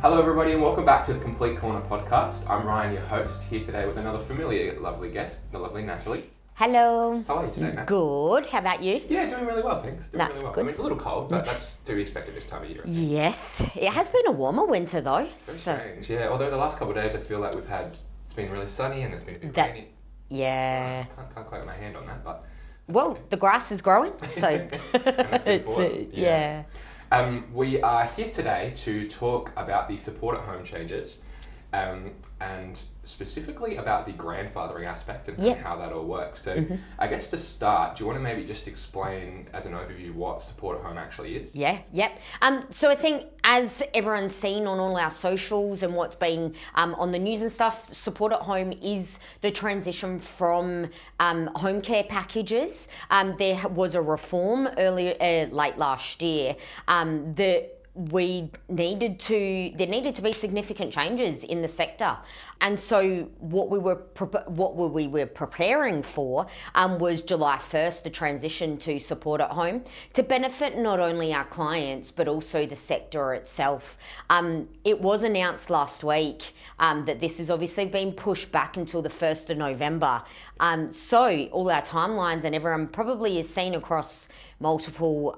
Hello everybody and welcome back to the Komplete Corner podcast. I'm Ryan, your host, here today with another familiar lovely guest, the lovely Natalie. Hello. How are you today, Nat? Good. How about you? Yeah, doing really well, thanks. Doing That's really well. good. I mean, a little cold, but that's to be expected this time of year. Yes. It has been a warmer winter though. Very strange, yeah. Although the last couple of days I feel like it's been really sunny and it's been a bit rainy. Yeah. Can't quite get my hand on that, but... Well, the grass is growing, so and that's important. yeah. We are here today to talk about the support at home changes and specifically about the grandfathering aspect and how that all works. So I guess to start, do you want to maybe just explain as an overview what support at home actually is? Yep. So I think as everyone's seen on all our socials and what's been on the news and stuff, support at home is the transition from home care packages. There was a reform late last year that there needed to be significant changes in the sector. And so what we were preparing for was July 1st, the transition to support at home to benefit not only our clients, but also the sector itself. It was announced last week that this has obviously been pushed back until the 1st of November. So all our timelines and everyone probably has seen across multiple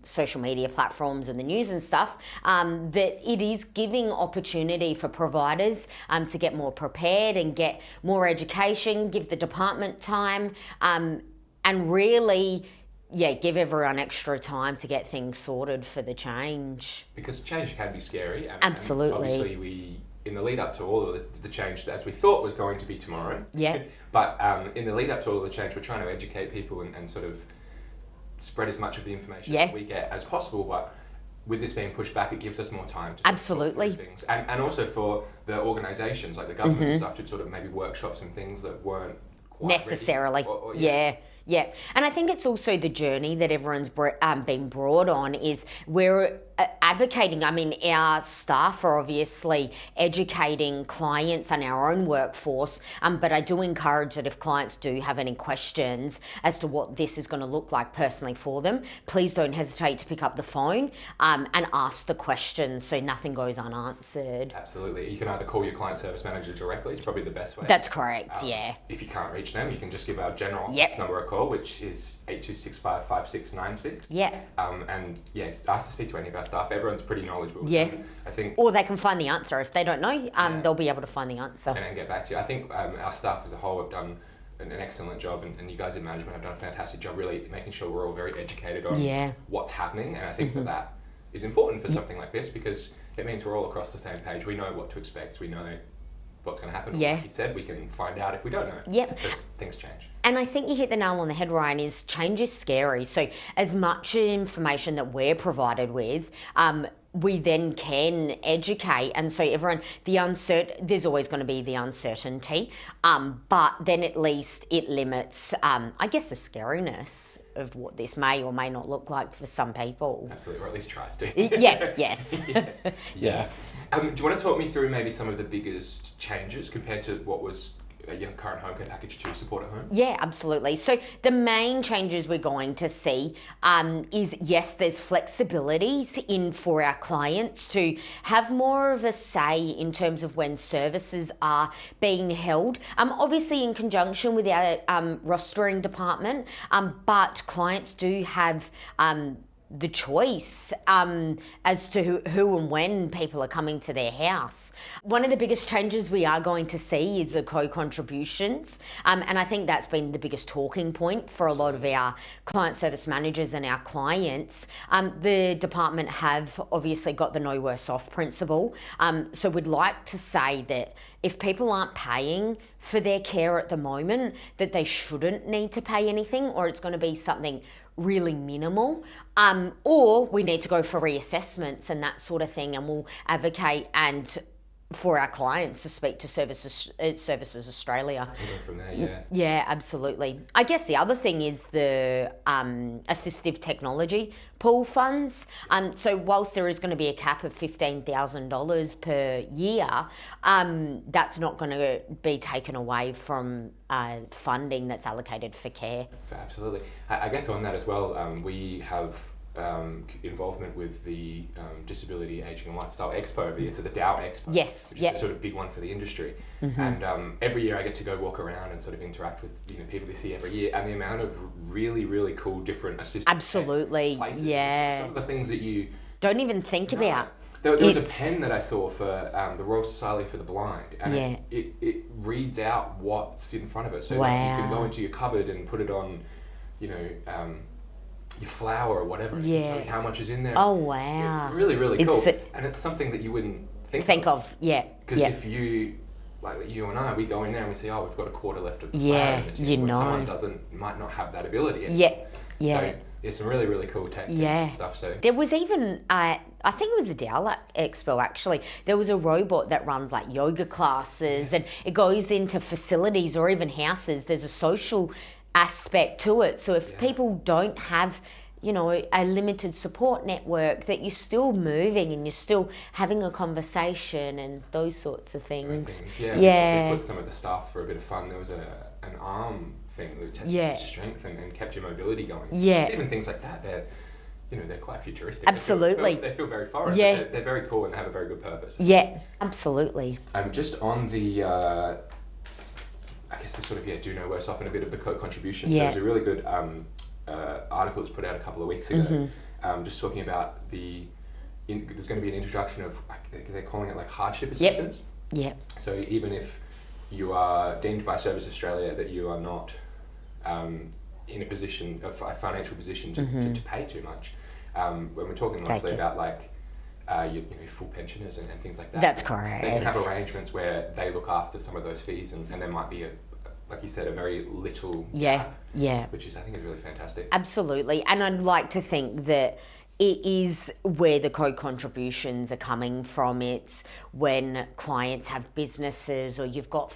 social media platforms and the news and stuff, that it is giving opportunity for providers to get more prepared and get more education, give the department time, and really, give everyone extra time to get things sorted for the change. Because change can be scary. Absolutely. And obviously in the lead up to all of the change, as we thought was going to be tomorrow. Yeah. But in the lead up to all of the change, we're trying to educate people and sort of spread as much of the information that we get as possible. But with this being pushed back, it gives us more time to Absolutely. talk through things. And also for the organisations, like the governments and stuff, to sort of maybe workshops and things that weren't quite necessarily. ready. Yeah. And I think it's also the journey that everyone's been brought on is we're advocating. I mean, our staff are obviously educating clients and our own workforce, but I do encourage that if clients do have any questions as to what this is going to look like personally for them, please don't hesitate to pick up the phone and ask the questions so nothing goes unanswered. Absolutely. You can either call your client service manager directly, it's probably the best way. That's correct, If you can't reach them, you can just give our general office number a call, which is 82655696. Ask to speak to any of our staff. Everyone's pretty knowledgeable. Yeah. I think. Or they can find the answer. If they don't know, they'll be able to find the answer. And get back to you. I think our staff as a whole have done an excellent job, and you guys in management have done a fantastic job really making sure we're all very educated on what's happening. And I think that is important for something like this because it means we're all across the same page. We know what to expect. We know what's going to happen. Like you said, we can find out if we don't know. Yep. Because things change. And I think you hit the nail on the head, Ryan, is change is scary. So as much information that we're provided with, we then can educate. And so everyone, there's always going to be the uncertainty, but then at least it limits, I guess, the scariness of what this may or may not look like for some people. Absolutely, or at least tries to. Yes. Yes. Do you want to talk me through maybe some of the biggest changes compared to what was your current home care package to support at home? Yeah, absolutely. So the main changes we're going to see is, yes, there's flexibilities in for our clients to have more of a say in terms of when services are being held, obviously in conjunction with our rostering department, but clients do have the choice as to who and when people are coming to their house. One of the biggest changes we are going to see is the co-contributions, and I think that's been the biggest talking point for a lot of our client service managers and our clients. The department have obviously got the no worse off principle, so we'd like to say that if people aren't paying for their care at the moment, that they shouldn't need to pay anything, or it's going to be something really minimal, or we need to go for reassessments and that sort of thing, and we'll advocate and for our clients to speak to Services Australia. We'll go from there, Yeah, absolutely. I guess the other thing is the assistive technology pool funds. So whilst there is going to be a cap of $15,000 per year, that's not going to be taken away from funding that's allocated for care. Absolutely. I guess on that as well, we have involvement with the Disability, Aging and Lifestyle Expo over the year, so the DAO Expo, yes, which is a sort of big one for the industry. And every year I get to go walk around and sort of interact with people you see every year, and the amount of really, really cool different assistive absolutely places. yeah Some of the things that you don't even think about. There was a pen that I saw for the Royal Society for the Blind, and Yeah. it reads out what's in front of it. So Wow. like you can go into your cupboard and put it on, your flour or whatever. Yeah. It can tell you how much is in there. Oh, wow. Really, really cool. It's And it's something that you wouldn't think of. Yeah. Because yeah. if you, like you and I, we go in there and we say, oh, we've got a quarter left of the Yeah, flour in the tin. you Well, know. someone might not have that ability anymore. Yeah. Yeah. So there's some really, really cool tech Yeah. and stuff. So There was even, I think it was a DAO Expo actually, there was a robot that runs like yoga classes and it goes into facilities or even houses. There's a social aspect to it. So if people don't have, a limited support network, that you're still moving and you're still having a conversation and those sorts of things. Yeah. We put some of the stuff for a bit of fun. There was an arm thing that tested strength and kept your mobility going. Yeah. Just even things like that, they're quite futuristic. Absolutely. They feel very foreign. Yeah. But they're very cool and they have a very good purpose. Yeah, absolutely. Just on the, I guess the sort of, do no worse off and a bit of the co-contribution. So Yeah. there's a really good article that was put out a couple of weeks ago, just talking about there's going to be an introduction of, they're calling it like hardship assistance. Yeah. So even if you are deemed by Service Australia that you are not in a position, a financial position to pay too much, when we're talking mostly about like your full pensioners and things like that. That's correct. They can have arrangements where they look after some of those fees, and there might be like you said, a very little gap, which I think is really fantastic. Absolutely. And I'd like to think that it is where the co-contributions are coming from. It's when clients have businesses or you've got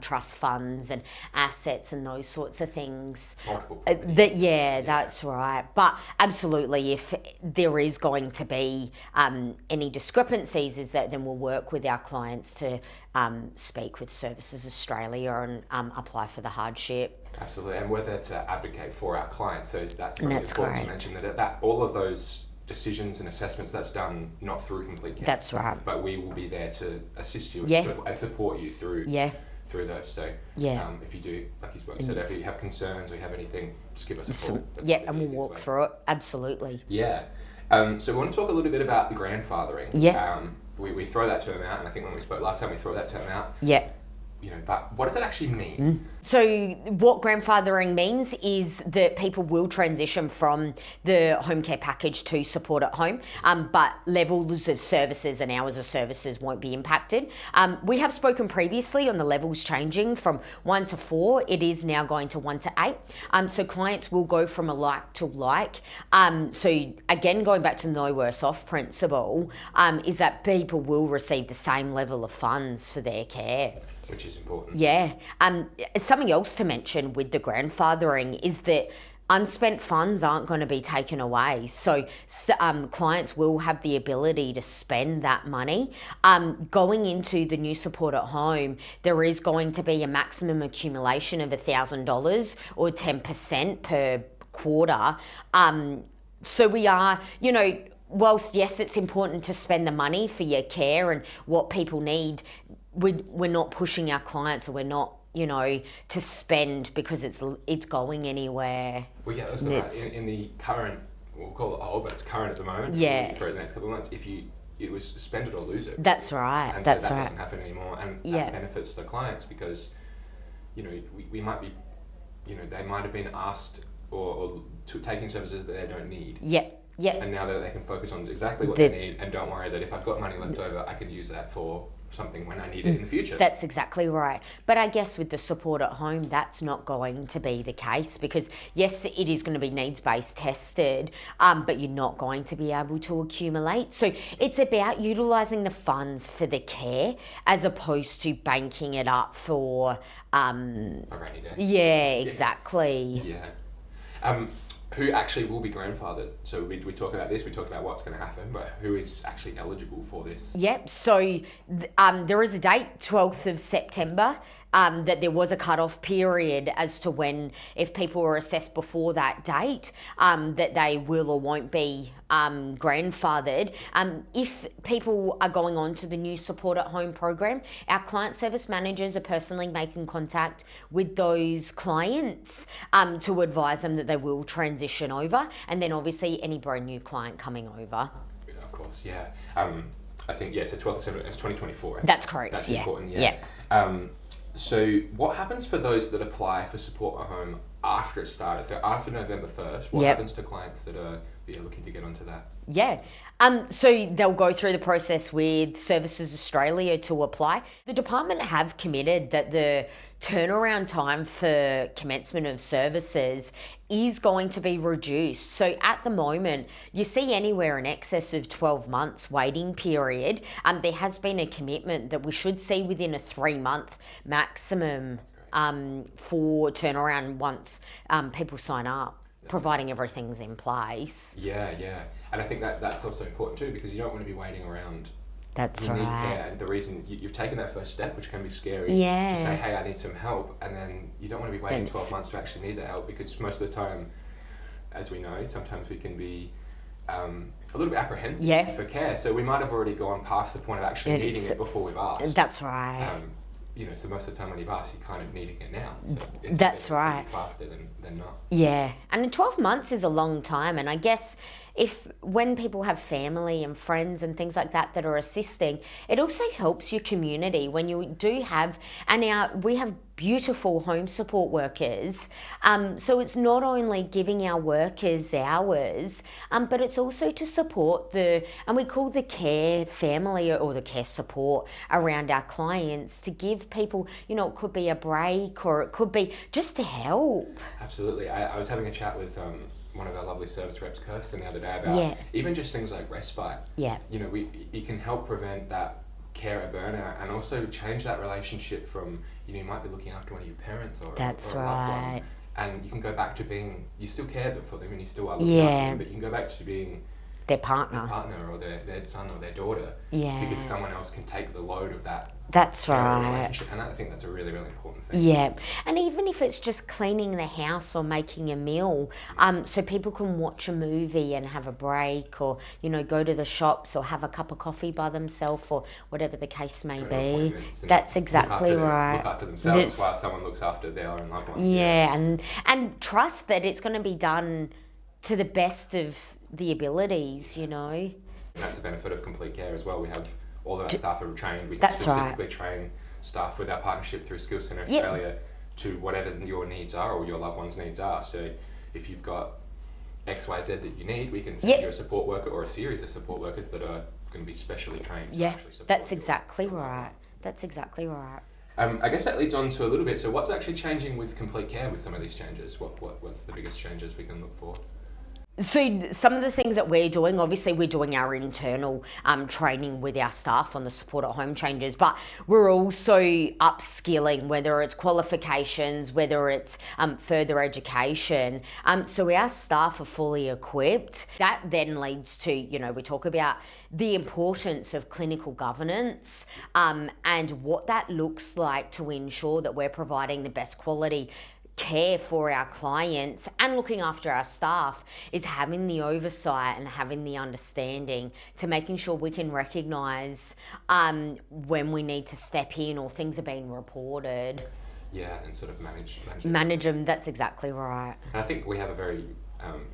trust funds and assets and those sorts of things. Multiple that's right. But absolutely, if there is going to be any discrepancies, then we'll work with our clients to speak with Services Australia and apply for the hardship. Absolutely, and we're there to advocate for our clients, so that's really important correct. to mention that all of those decisions and assessments, that's done not through Komplete Care. That's right. But we will be there to assist you and support you through those. So if you do, like you said, if you have concerns or you have anything, just give us a call. That's and we'll walk through it. Absolutely. Yeah. So we want to talk a little bit about the grandfathering. Yeah. We throw that term out, and I think when we spoke last time, we throw that term out. Yeah. But what does that actually mean? So what grandfathering means is that people will transition from the home care package to support at home, but levels of services and hours of services won't be impacted. We have spoken previously on the levels changing from 1 to 4. It is now going to 1 to 8. So clients will go from a like to like. So again, going back to no worse off principle, is that people will receive the same level of funds for their care. Which is important. Yeah. Something else to mention with the grandfathering is that unspent funds aren't going to be taken away. So clients will have the ability to spend that money. Going into the new support at home, there is going to be a maximum accumulation of $1,000 or 10% per quarter. So we are, whilst yes, it's important to spend the money for your care and what people need, we're not pushing our clients, or we're not, to spend because it's going anywhere. Well, yeah, that's right. In the current, we'll call it old, but it's current at the moment. Yeah. For the next couple of months, it was spend it or lose it. That's right. And that's so that right. doesn't happen anymore, and that benefits the clients because, we might be, they might have been asked or to taking services that they don't need. Yeah. Yeah. And now that they can focus on exactly what they need, and don't worry that if I've got money left over, I can use that for something when I need it in the future. That's exactly right. But I guess with the support at home, that's not going to be the case because, yes, it is going to be needs-based tested, but you're not going to be able to accumulate. So it's about utilising the funds for the care as opposed to banking it up for... a rainy day. Yeah, exactly. Yeah. Who actually will be grandfathered? So we talk about this, we talk about what's going to happen, but who is actually eligible for this? Yep, so there is a date, 12th of September, that there was a cut-off period as to when, if people were assessed before that date, that they will or won't be grandfathered. If people are going on to the new Support at Home program, our client service managers are personally making contact with those clients to advise them that they will transition over, and then obviously any brand new client coming over. Of course, yeah. I think, so 12th of September, it's 2024. That's correct. That's important, yeah. So what happens for those that apply for Support at Home after it started? So after November 1st, what happens to clients that are looking to get onto that? Yeah. So they'll go through the process with Services Australia to apply. The department have committed that the turnaround time for commencement of services is going to be reduced. So at the moment, you see anywhere in excess of 12 months waiting period. There has been a commitment that we should see within a 3-month maximum for turnaround once people sign up, providing everything's in place. Yeah. And I think that's also important too, because you don't want to be waiting around. That's you right. need care, and the reason you've taken that first step, which can be scary, to say, hey, I need some help, and then you don't want to be waiting 12 months to actually need the help, because most of the time, as we know, sometimes we can be a little bit apprehensive for care, so we might have already gone past the point of actually needing it before we've asked. That's right. So most of the time when you've asked, you're kind of needing it now. So that's right. It's faster than not. Yeah, and 12 months is a long time, and I guess when people have family and friends and things like that are assisting, it also helps your community when you do have, and we have beautiful home support workers, so it's not only giving our workers hours, but it's also to support and we call the care family or the care support around our clients, to give people, it could be a break or it could be just to help. Absolutely. I was having a chat with one of our lovely service reps, Kirsten, the other day about even just things like respite. Yeah. You can help prevent that carer burnout, and also change that relationship from, you might be looking after one of your parents or a loved one, and you can go back to being, you still care for them and you still are looking after them, but you can go back to being their partner or their son or their daughter, because someone else can take the load of that. That's right. Relationship. And I think that's a really, really important thing. Yeah. And even if it's just cleaning the house or making a meal, so people can watch a movie and have a break, or, go to the shops or have a cup of coffee by themselves, or whatever the case may be. That's exactly right. Look after themselves while someone looks after their own loved ones. Yeah. And trust that it's going to be done to the best of the abilities, And that's the benefit of Komplete Care as well. We have all of our staff are trained. We can specifically train staff with our partnership through Skills Centre Australia to whatever your needs are or your loved one's needs are. So if you've got X, Y, Z that you need, we can send you a support worker or a series of support workers that are going to be specially trained to actually support that's exactly right. That's exactly right. I guess that leads on to a little bit. So what's actually changing with Komplete Care with some of these changes? What's the biggest changes we can look for? So some of the things that we're doing, obviously we're doing our internal training with our staff on the Support at Home changes, but we're also upskilling, whether it's qualifications, whether it's further education. So our staff are fully equipped. That then leads to, we talk about the importance of clinical governance and what that looks like to ensure that we're providing the best quality care for our clients and looking after our staff, is having the oversight and having the understanding to making sure we can recognise when we need to step in or things are being reported. Yeah, and sort of manage them. That's exactly right. And I think we have a very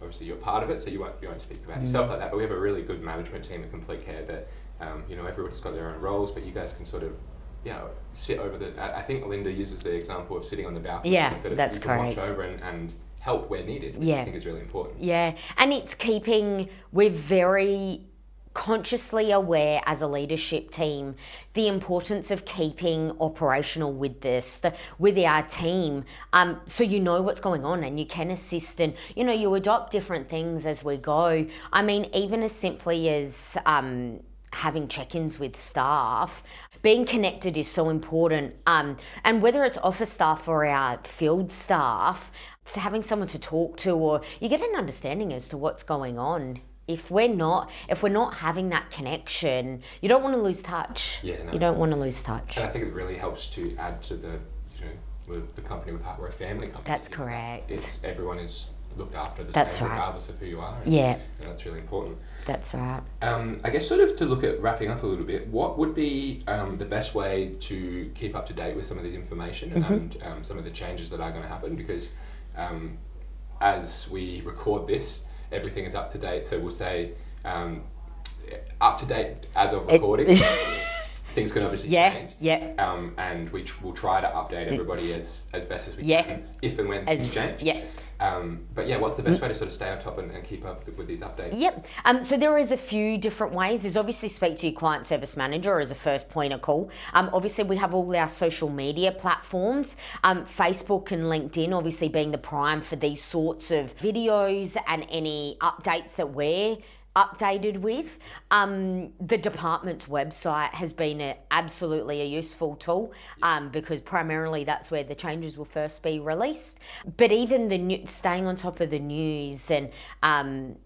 obviously you're part of it, so you won't speak about yourself like that, but we have a really good management team at Komplete Care that everybody's got their own roles, but you guys can sort of sit over I think Linda uses the example of sitting on the balcony. Yeah, instead of that's you can correct. Watch over and help where needed, which I think is really important. Yeah, and we're very consciously aware as a leadership team the importance of keeping operational with our team, so you know what's going on and you can assist, and you adopt different things as we go. I mean, even as simply as having check-ins with staff, being connected is so important, and whether it's office staff or our field staff, it's having someone to talk to, or you get an understanding as to what's going on. If we're not having that connection, you don't want to lose touch. Yeah, no. You don't want to lose touch. And I think it really helps to add to the the company with heart. We're a family company. That's correct. It's everyone is looked after the That's same, right. regardless of who you are. Yeah. And that's really important. That's right. I guess sort of to look at wrapping up a little bit, what would be the best way to keep up to date with some of this information and some of the changes that are going to happen? Because as we record this, everything is up to date. So we'll say up to date as of recording. Things can obviously change. Yeah. And we'll try to update everybody as best as we can, if and when things change. Yeah. But yeah, what's the best way to sort of stay on top and keep up with these updates? Yep. So there is a few different ways. There's obviously speak to your client service manager as a first point of call. Obviously we have all our social media platforms, Facebook and LinkedIn obviously being the prime for these sorts of videos and any updates that we're updated with. The department's website has been absolutely a useful tool because primarily that's where the changes will first be released. But even staying on top of the news and,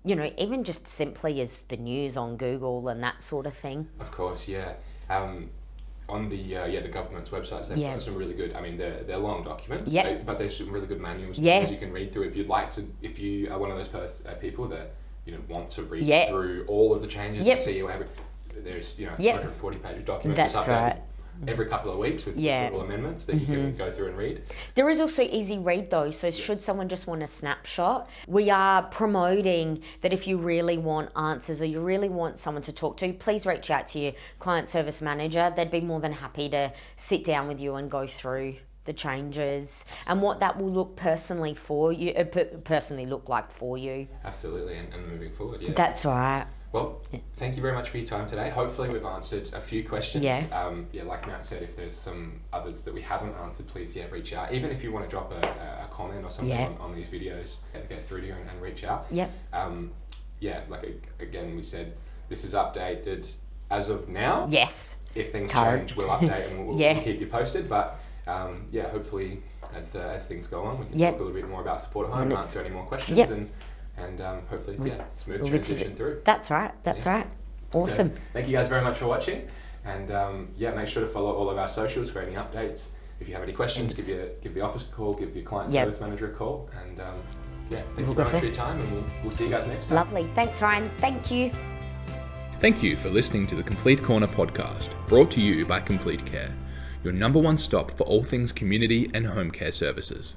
even just simply as the news on Google and that sort of thing. Of course, yeah. On the government's websites, they've got some really good, they're long documents, but there's some really good manuals you can read through if you'd like to, if you are one of those people that want to read through all of the changes and see there's 240 page of documents. That's right. Every couple of weeks with little amendments that you can go through and read. There is also easy read though, so should someone just want a snapshot, we are promoting that if you really want answers or you really want someone to talk to, please reach out to your client service manager. They'd be more than happy to sit down with you and go through the changes and what that will look personally look like for you. Absolutely, and moving forward, yeah. That's right. Well, thank you very much for your time today. Hopefully we've answered a few questions. Like Matt said, if there's some others that we haven't answered, please reach out. Even if you want to drop a comment or something on these videos, get through to you and reach out. Again, we said this is updated as of now. Yes. If things change, we'll update and we'll keep you posted. But hopefully as things go on, we can talk a little bit more about support at home and answer any more questions and hopefully smooth transition through. That's right. Awesome. So, thank you guys very much for watching, and make sure to follow all of our socials for any updates. If you have any questions, give the office a call, give your client service manager a call, and thank you very much for your time, and we'll see you guys next time. Lovely. Thanks, Ryan. Thank you. Thank you for listening to the Komplete Corner podcast, brought to you by KompleteCare, your #1 stop for all things community and home care services.